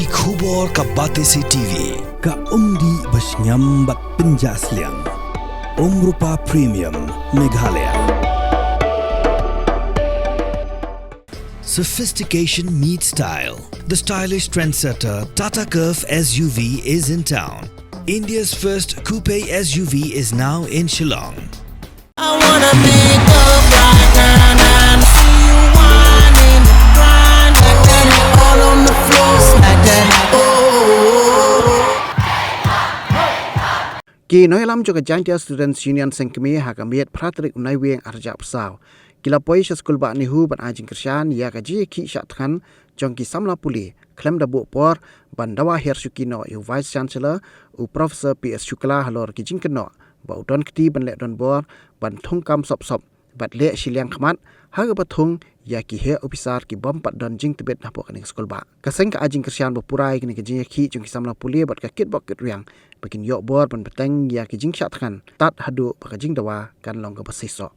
Ki khubor ka Batesi TV. Ka umdi basnyam bat penjaslian. Rupa Premium Meghalaya. Sophistication meets style. The stylish trendsetter Tata Curve SUV is in town. India's first coupe SUV is now in Shillong. I wanna make up right now, see you whining, grinding, all on the floor like that. Ki noi lam jo ka Jingkyrshan Students Union sengkemi hakamiet pratrik unai weng arja psau. Kila poi school ba Nehu ban Jingkyrshan ya ka ji ki Shah Thngan jong ki Samla Pule klem da bu por ban dawa her sukino u vice chancellor u professor PS Shukla halor ki Jingkyrshan ba udon kti ban le don bor ban thung kam sop sop bat le shiliang khmat ha ga bathung ya ki he officer ki bom pat don jing tibet na po kaning school ba kaseng ka Jingkyrshan bo purai kini ki ji ki jong ki Samla Pule bat ka kit bok kit riang bakin yok bor ban peteng ya ki jing Shah Thngan tat hadu ba ka jing dawa kan long ka basiso.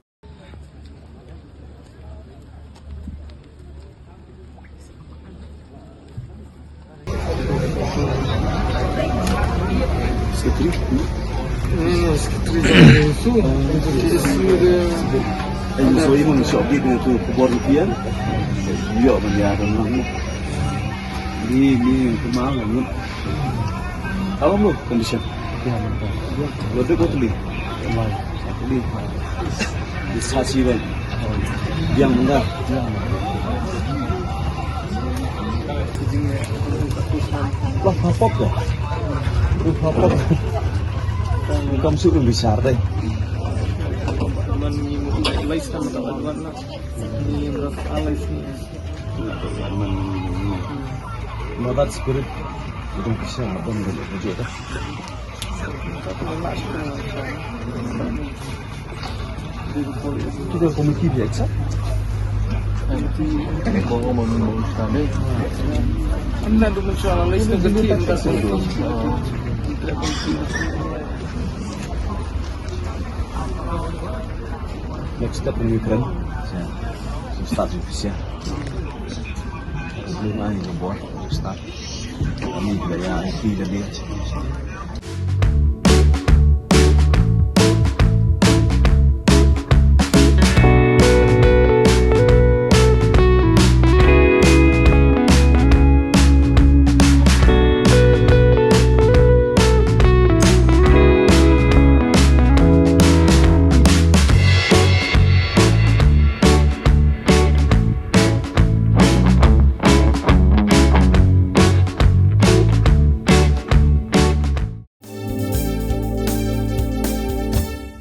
Anh số những người shop đi từ bor rupiah, nhiều mà nhà đồng lắm, đi cái má là luôn, áo luôn condition, vừa được có tuli, đi xa xí vậy, yang mana, wah papop ya, papop. Kamu suruh besar deh. Leit sama kawan lah. Ini berat alai sih. Madat spirit itu bisa apa menjadi wujud dah. Kita komiti biasa. Ini kau ngomong sekali. Anda tu mencual list negeri kita sendiri. Next step in Ukraine, start official. Belum ada yang buat start. Kami gaya IT lebih.